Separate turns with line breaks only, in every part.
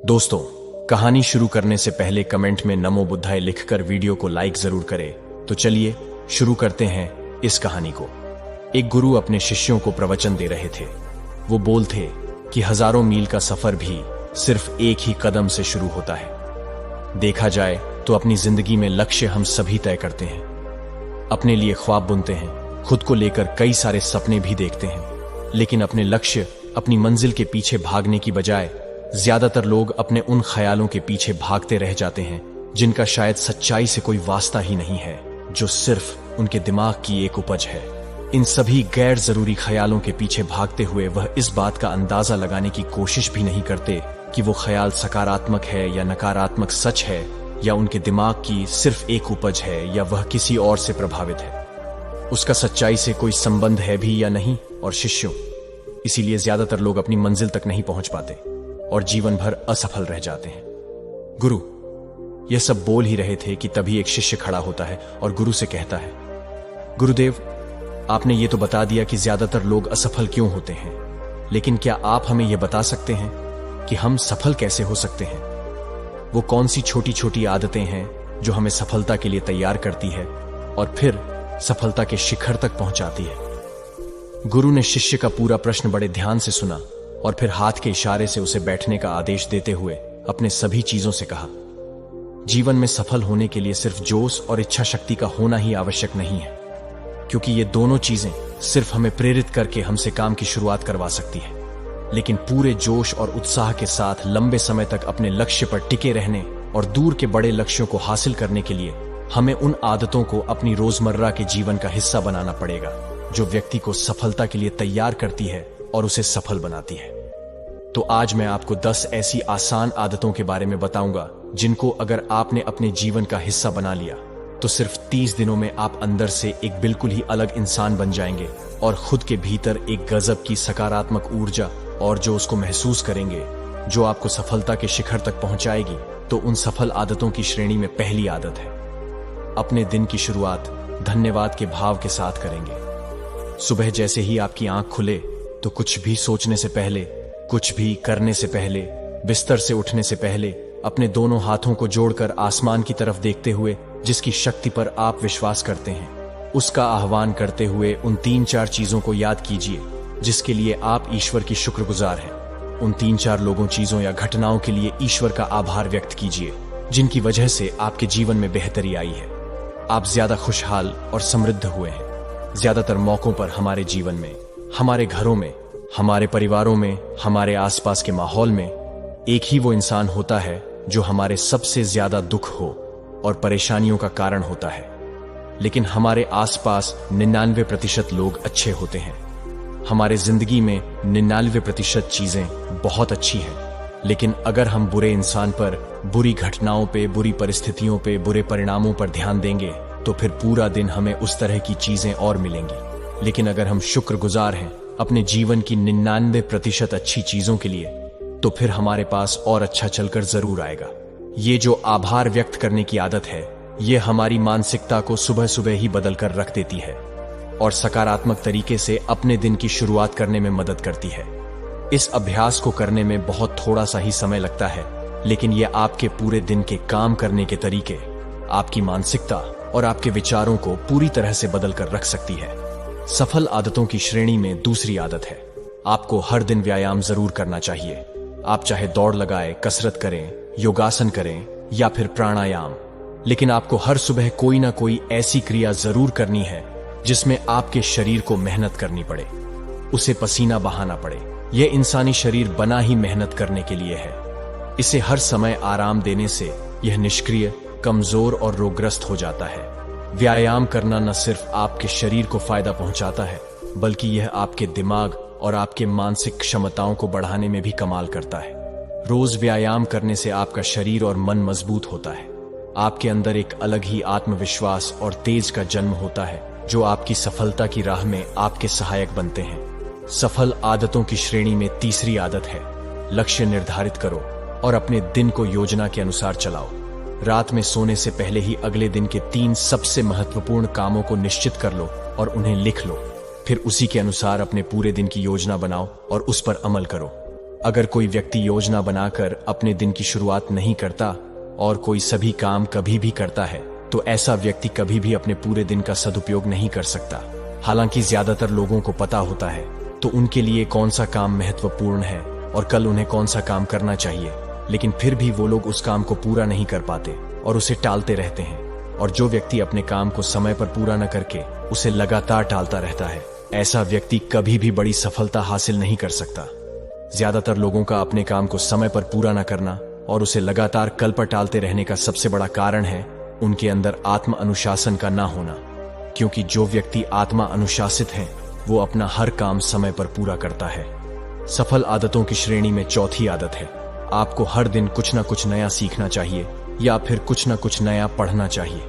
दोस्तों, कहानी शुरू करने से पहले कमेंट में नमो बुद्धाय लिखकर वीडियो को लाइक जरूर करें। तो चलिए शुरू करते हैं इस कहानी को। एक गुरु अपने शिष्यों को प्रवचन दे रहे थे। वो बोल थे कि हजारों मील का सफर भी सिर्फ एक ही कदम से शुरू होता है। देखा जाए तो अपनी जिंदगी में लक्ष्य हम सभी तय करते हैं, अपने लिए ख्वाब बुनते हैं, खुद को लेकर कई सारे सपने भी देखते हैं, लेकिन अपने लक्ष्य, अपनी मंजिल के पीछे भागने की बजाय ज्यादातर लोग अपने उन ख्यालों के पीछे भागते रह जाते हैं जिनका शायद सच्चाई से कोई वास्ता ही नहीं है, जो सिर्फ उनके दिमाग की एक उपज है। इन सभी गैर जरूरी ख्यालों के पीछे भागते हुए वह इस बात का अंदाजा लगाने की कोशिश भी नहीं करते कि वो ख्याल सकारात्मक है या नकारात्मक, सच है या उनके दिमाग की सिर्फ एक उपज है या वह किसी और से प्रभावित है, उसका सच्चाई से कोई संबंध है भी या नहीं। और शिष्यों, इसीलिए ज्यादातर लोग अपनी मंजिल तक नहीं पहुंच पाते और जीवन भर असफल रह जाते हैं। गुरु यह सब बोल ही रहे थे कि तभी एक शिष्य खड़ा होता है और गुरु से कहता है, गुरुदेव, आपने ये तो बता दिया कि ज्यादातर लोग असफल क्यों होते हैं, लेकिन क्या आप हमें यह बता सकते हैं कि हम सफल कैसे हो सकते हैं? वो कौन सी छोटी छोटी आदतें हैं जो हमें सफलता के लिए तैयार करती है और फिर सफलता के शिखर तक पहुंचाती है? गुरु ने शिष्य का पूरा प्रश्न बड़े ध्यान से सुना और फिर हाथ के इशारे से उसे बैठने का आदेश देते हुए अपने सभी चीजों से कहा, जीवन में सफल होने के लिए सिर्फ जोश और इच्छा शक्ति का होना ही आवश्यक नहीं है, क्योंकि ये दोनों चीजें सिर्फ हमें प्रेरित करके हमसे काम की शुरुआत करवा सकती है। लेकिन पूरे जोश और उत्साह के साथ लंबे समय तक अपने लक्ष्य पर टिके रहने और दूर के बड़े लक्ष्यों को हासिल करने के लिए हमें उन आदतों को अपनी रोजमर्रा के जीवन का हिस्सा बनाना पड़ेगा जो व्यक्ति को सफलता के लिए तैयार करती है और उसे सफल बनाती है। तो आज मैं आपको 10 ऐसी आसान आदतों के बारे में बताऊंगा जिनको अगर आपने अपने जीवन का हिस्सा बना लिया तो सिर्फ 30 दिनों में आप अंदर से एक बिल्कुल ही अलग इंसान बन जाएंगे और खुद के भीतर एक गजब की सकारात्मक ऊर्जा और जो उसको महसूस करेंगे, जो आपको सफलता के शिखर तक पहुंचाएगी। तो उन सफल आदतों की श्रेणी में पहली आदत है, अपने दिन की शुरुआत धन्यवाद के भाव के साथ करेंगे। सुबह जैसे ही आपकी आंख खुले तो कुछ भी सोचने से पहले, कुछ भी करने से पहले, बिस्तर से उठने से पहले अपने दोनों हाथों को जोड़कर आसमान की तरफ देखते हुए जिसकी शक्ति पर आप विश्वास करते हैं, उसका आह्वान करते हुए उन 3-4 चीजों को याद कीजिए जिसके लिए आप ईश्वर की शुक्रगुजार हैं। उन 3-4 लोगों, चीजों या घटनाओं के लिए ईश्वर का आभार व्यक्त कीजिए जिनकी वजह से आपके जीवन में बेहतरी आई है, आप ज्यादा खुशहाल और समृद्ध हुए हैं। ज्यादातर मौकों पर हमारे जीवन में, हमारे घरों में, हमारे परिवारों में, हमारे आसपास के माहौल में एक ही वो इंसान होता है जो हमारे सबसे ज्यादा दुख हो और परेशानियों का कारण होता है। लेकिन हमारे आसपास 99% लोग अच्छे होते हैं। हमारे जिंदगी में 99% चीजें बहुत अच्छी हैं, लेकिन अगर हम बुरे इंसान पर, बुरी घटनाओं पे, बुरी परिस्थितियों पे, बुरे परिणामों पर ध्यान देंगे तो फिर पूरा दिन हमें उस तरह की चीजें और मिलेंगी। लेकिन अगर हम शुक्रगुजार हैं अपने जीवन की 99% अच्छी चीजों के लिए, तो फिर हमारे पास और अच्छा चलकर जरूर आएगा। ये जो आभार व्यक्त करने की आदत है, ये हमारी मानसिकता को सुबह सुबह ही बदल कर रख देती है और सकारात्मक तरीके से अपने दिन की शुरुआत करने में मदद करती है। इस अभ्यास को करने में बहुत थोड़ा सा ही समय लगता है, लेकिन यह आपके पूरे दिन के काम करने के तरीके, आपकी मानसिकता और आपके विचारों को पूरी तरह से बदल कर रख सकती है। सफल आदतों की श्रेणी में दूसरी आदत है, आपको हर दिन व्यायाम जरूर करना चाहिए। आप चाहे दौड़ लगाएं, कसरत करें, योगासन करें या फिर प्राणायाम, लेकिन आपको हर सुबह कोई ना कोई ऐसी क्रिया जरूर करनी है जिसमें आपके शरीर को मेहनत करनी पड़े, उसे पसीना बहाना पड़े। यह इंसानी शरीर बना ही मेहनत करने के लिए है। इसे हर समय आराम देने से यह निष्क्रिय, कमजोर और रोगग्रस्त हो जाता है। व्यायाम करना न सिर्फ आपके शरीर को फायदा पहुंचाता है, बल्कि यह आपके दिमाग और आपके मानसिक क्षमताओं को बढ़ाने में भी कमाल करता है। रोज व्यायाम करने से आपका शरीर और मन मजबूत होता है। आपके अंदर एक अलग ही आत्मविश्वास और तेज का जन्म होता है जो आपकी सफलता की राह में आपके सहायक बनते हैं। सफल आदतों की श्रेणी में तीसरी आदत है, लक्ष्य निर्धारित करो और अपने दिन को योजना के अनुसार चलाओ। रात में सोने से पहले ही अगले दिन के 3 सबसे महत्वपूर्ण कामों को निश्चित कर लो और उन्हें लिख लो। फिर उसी के अनुसार अपने पूरे दिन की योजना बनाओ और उस पर अमल करो। अगर कोई व्यक्ति योजना बनाकर अपने दिन की शुरुआत नहीं करता और कोई सभी काम कभी भी करता है, तो ऐसा व्यक्ति कभी भी अपने पूरे दिन का सदुपयोग नहीं कर सकता। हालांकि ज्यादातर लोगों को पता होता है तो उनके लिए कौन सा काम महत्वपूर्ण है और कल उन्हें कौन सा काम करना चाहिए, लेकिन फिर भी वो लोग उस काम को पूरा नहीं कर पाते और उसे टालते रहते हैं। और जो व्यक्ति अपने काम को समय पर पूरा न करके उसे लगातार टालता रहता है, ऐसा व्यक्ति कभी भी बड़ी सफलता हासिल नहीं कर सकता। ज्यादातर लोगों का अपने काम को समय पर पूरा न करना और उसे लगातार कल पर टालते रहने का सबसे बड़ा कारण है उनके अंदर आत्म अनुशासन का ना होना। क्योंकि जो व्यक्ति आत्मा अनुशासित है वो अपना हर काम समय पर पूरा करता है। सफल आदतों की श्रेणी में चौथी आदत है, आपको हर दिन कुछ ना कुछ नया सीखना चाहिए या फिर कुछ ना कुछ नया पढ़ना चाहिए।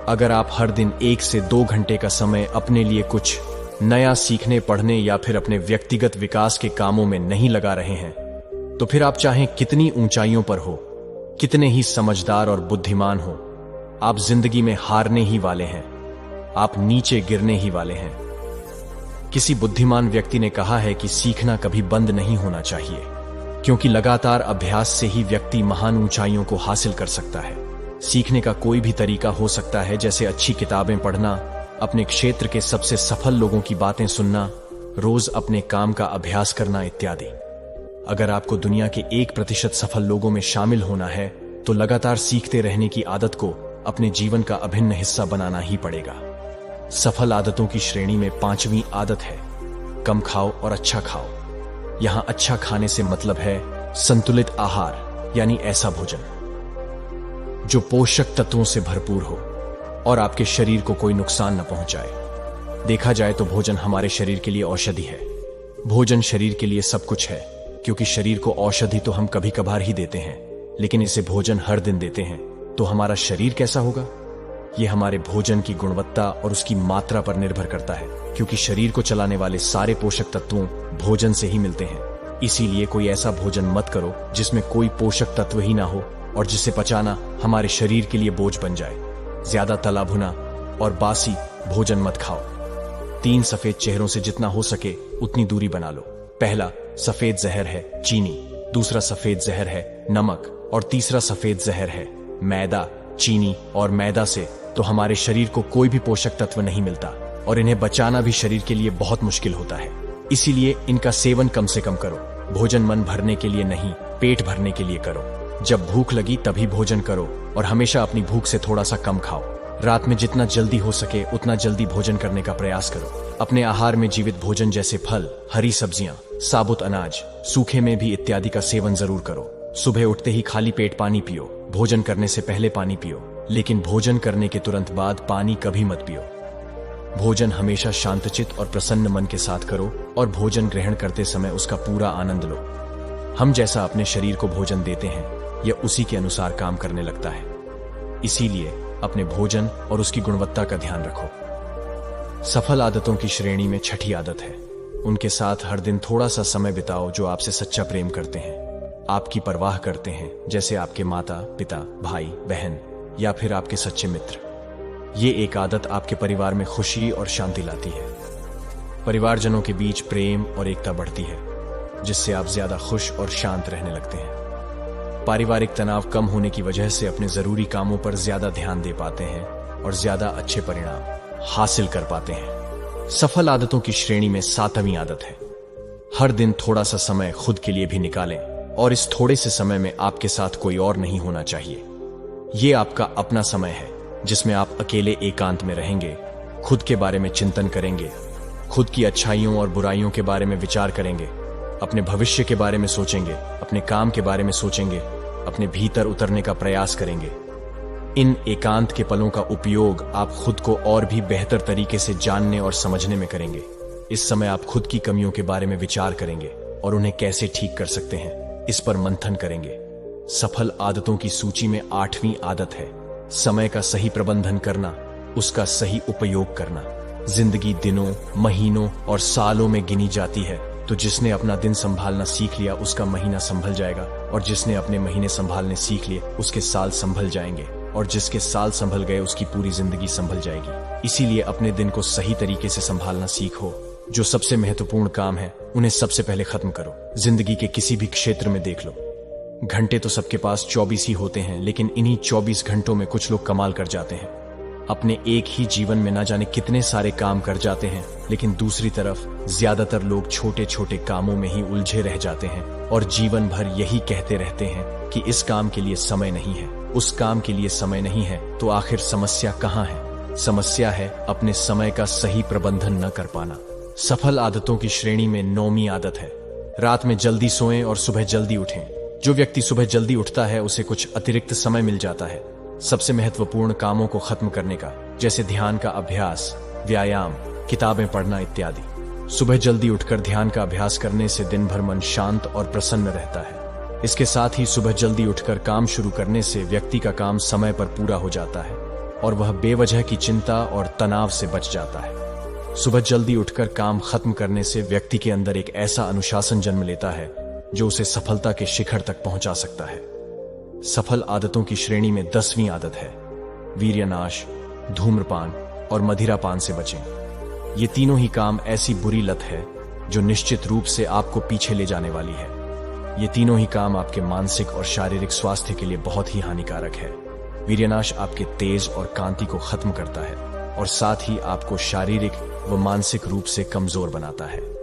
अगर आप हर दिन 1 से 2 घंटे का समय अपने लिए कुछ नया सीखने, पढ़ने या फिर अपने व्यक्तिगत विकास के कामों में नहीं लगा रहे हैं, तो फिर आप चाहे कितनी ऊंचाइयों पर हो, कितने ही समझदार और बुद्धिमान हो, आप जिंदगी में हारने ही वाले हैं, आप नीचे गिरने ही वाले हैं। किसी बुद्धिमान व्यक्ति ने कहा है कि सीखना कभी बंद नहीं होना चाहिए, क्योंकि लगातार अभ्यास से ही व्यक्ति महान ऊंचाइयों को हासिल कर सकता है। सीखने का कोई भी तरीका हो सकता है, जैसे अच्छी किताबें पढ़ना, अपने क्षेत्र के सबसे सफल लोगों की बातें सुनना, रोज अपने काम का अभ्यास करना इत्यादि। अगर आपको दुनिया के 1% सफल लोगों में शामिल होना है तो लगातार सीखते रहने की आदत को अपने जीवन का अभिन्न हिस्सा बनाना ही पड़ेगा। सफल आदतों की श्रेणी में 5वीं आदत है, कम खाओ और अच्छा खाओ। यहां अच्छा खाने से मतलब है संतुलित आहार, यानी ऐसा भोजन जो पोषक तत्वों से भरपूर हो और आपके शरीर को कोई नुकसान न पहुंचाए। देखा जाए तो भोजन हमारे शरीर के लिए औषधि है। भोजन शरीर के लिए सब कुछ है, क्योंकि शरीर को औषधि तो हम कभी कभार ही देते हैं, लेकिन इसे भोजन हर दिन देते हैं, तो हमारा शरीर कैसा होगा? यह हमारे भोजन की गुणवत्ता और उसकी मात्रा पर निर्भर करता है, क्योंकि शरीर को चलाने वाले सारे पोषक तत्वों भोजन से ही मिलते हैं। इसीलिए कोई ऐसा भोजन मत करो जिसमें कोई पोषक तत्व ही ना हो और जिसे पचाना हमारे शरीर के लिए बोझ बन जाए। ज्यादा तला भुना और बासी भोजन मत खाओ। 3 सफेद चेहरों से जितना हो सके उतनी दूरी बना लो। पहला सफेद जहर है चीनी, दूसरा सफेद जहर है नमक और तीसरा सफेद जहर है मैदा। चीनी और मैदा से तो हमारे शरीर को कोई भी पोषक तत्व नहीं मिलता और इन्हें बचाना भी शरीर के लिए बहुत मुश्किल होता है। इसीलिए इनका सेवन कम से कम करो। भोजन मन भरने के लिए नहीं, पेट भरने के लिए करो। जब भूख लगी तभी भोजन करो और हमेशा अपनी भूख से थोड़ा सा कम खाओ। रात में जितना जल्दी हो सके उतना जल्दी भोजन करने का प्रयास करो। अपने आहार में जीवित भोजन जैसे फल, हरी सब्जियां, साबुत अनाज, सूखे में भी इत्यादि का सेवन जरूर करो। सुबह उठते ही खाली पेट पानी पियो। भोजन करने से पहले पानी पियो, लेकिन भोजन करने के तुरंत बाद पानी कभी मत पियो। भोजन हमेशा शांतचित्त और प्रसन्न मन के साथ करो और भोजन ग्रहण करते समय उसका पूरा आनंद लो। हम जैसा अपने शरीर को भोजन देते हैं, यह उसी के अनुसार काम करने लगता है। इसीलिए अपने भोजन और उसकी गुणवत्ता का ध्यान रखो। सफल आदतों की श्रेणी में 6ठी आदत है, उनके साथ हर दिन थोड़ा सा समय बिताओ जो आपसे सच्चा प्रेम करते हैं, आपकी परवाह करते हैं, जैसे आपके माता पिता, भाई बहन या फिर आपके सच्चे मित्र। ये एक आदत आपके परिवार में खुशी और शांति लाती है। परिवारजनों के बीच प्रेम और एकता बढ़ती है, जिससे आप ज्यादा खुश और शांत रहने लगते हैं। पारिवारिक तनाव कम होने की वजह से अपने जरूरी कामों पर ज्यादा ध्यान दे पाते हैं और ज्यादा अच्छे परिणाम हासिल कर पाते हैं। सफल आदतों की श्रेणी में 7वीं आदत है, हर दिन थोड़ा सा समय खुद के लिए भी निकालें और इस थोड़े से समय में आपके साथ कोई और नहीं होना चाहिए। ये आपका अपना समय है जिसमें आप अकेले एकांत में रहेंगे, खुद के बारे में चिंतन करेंगे, खुद की अच्छाइयों और बुराइयों के बारे में विचार करेंगे, अपने भविष्य के बारे में सोचेंगे, अपने काम के बारे में सोचेंगे, अपने भीतर उतरने का प्रयास करेंगे। इन एकांत के पलों का उपयोग आप खुद को और भी बेहतर तरीके से जानने और समझने में करेंगे। इस समय आप खुद की कमियों के बारे में विचार करेंगे और उन्हें कैसे ठीक कर सकते हैं, इस पर मंथन करेंगे। सफल आदतों की सूची में 8वीं आदत है, समय का सही प्रबंधन करना, उसका सही उपयोग करना। जिंदगी दिनों, महीनों और सालों में गिनी जाती है, तो जिसने अपना दिन संभालना सीख लिया उसका महीना संभल जाएगा, और जिसने अपने महीने संभालने सीख लिए उसके साल संभल जाएंगे, और जिसके साल संभल गए उसकी पूरी जिंदगी संभल जाएगी। इसीलिए अपने दिन को सही तरीके से संभालना सीखो जो सबसे महत्वपूर्ण काम है उन्हें सबसे पहले खत्म करो। जिंदगी के किसी भी क्षेत्र में देख लो, घंटे तो सबके पास 24 ही होते हैं, लेकिन इन्हीं 24 घंटों में कुछ लोग कमाल कर जाते हैं। अपने एक ही जीवन में ना जाने कितने सारे काम कर जाते हैं, लेकिन दूसरी तरफ ज्यादातर लोग छोटे छोटे कामों में ही उलझे रह जाते हैं और जीवन भर यही कहते रहते हैं कि इस काम के लिए समय नहीं है, उस काम के लिए समय नहीं है। तो आखिर समस्या कहाँ है? समस्या है अपने समय का सही प्रबंधन न कर पाना। सफल आदतों की श्रेणी में 9वीं आदत है, रात में जल्दी सोएं और सुबह जल्दी उठें। जो व्यक्ति सुबह जल्दी उठता है उसे कुछ अतिरिक्त समय मिल जाता है सबसे महत्वपूर्ण कामों को खत्म करने का, जैसे ध्यान का अभ्यास, व्यायाम, किताबें पढ़ना इत्यादि। सुबह जल्दी उठकर ध्यान का अभ्यास करने से दिन भर मन शांत और प्रसन्न रहता है। इसके साथ ही सुबह जल्दी उठकर काम शुरू करने से व्यक्ति का काम समय पर पूरा हो जाता है और वह बेवजह की चिंता और तनाव से बच जाता है। सुबह जल्दी उठकर काम खत्म करने से व्यक्ति के अंदर एक ऐसा अनुशासन जन्म लेता है जो उसे सफलता के शिखर तक पहुंचा सकता है। सफल आदतों की श्रेणी में 10वीं आदत है, वीर्यनाश, धूम्रपान और मदिरापान से बचें। ये तीनों ही काम ऐसी बुरी लत है जो निश्चित रूप से आपको पीछे ले जाने वाली है। ये तीनों ही काम आपके मानसिक और शारीरिक स्वास्थ्य के लिए बहुत ही हानिकारक है। वीर्यनाश आपके तेज और कांति को खत्म करता है और साथ ही आपको शारीरिक व मानसिक रूप से कमजोर बनाता है।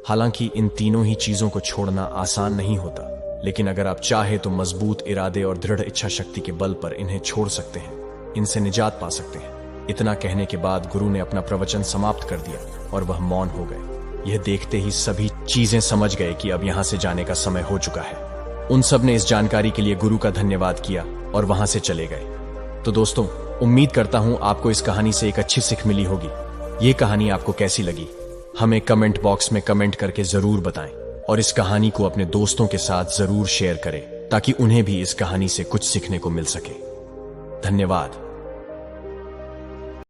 हालांकि इन तीनों ही चीजों को छोड़ना आसान नहीं होता, लेकिन अगर आप चाहे तो मजबूत इरादे और दृढ़ इच्छा शक्ति के बल पर इन्हें छोड़ सकते हैं, इनसे निजात पा सकते हैं। इतना कहने के बाद गुरु ने अपना प्रवचन समाप्त कर दिया और वह मौन हो गए। यह देखते ही सभी चीजें समझ गए कि अब यहां से जाने का समय हो चुका है। उन सब ने इस जानकारी के लिए गुरु का धन्यवाद किया और वहां से चले गए। तो दोस्तों, उम्मीद करता हूं आपको इस कहानी से एक अच्छी सीख मिली होगी। ये कहानी आपको कैसी लगी हमें कमेंट बॉक्स में कमेंट करके जरूर बताएं और इस कहानी को अपने दोस्तों के साथ जरूर शेयर करें ताकि उन्हें भी इस कहानी से कुछ सीखने को मिल सके। धन्यवाद।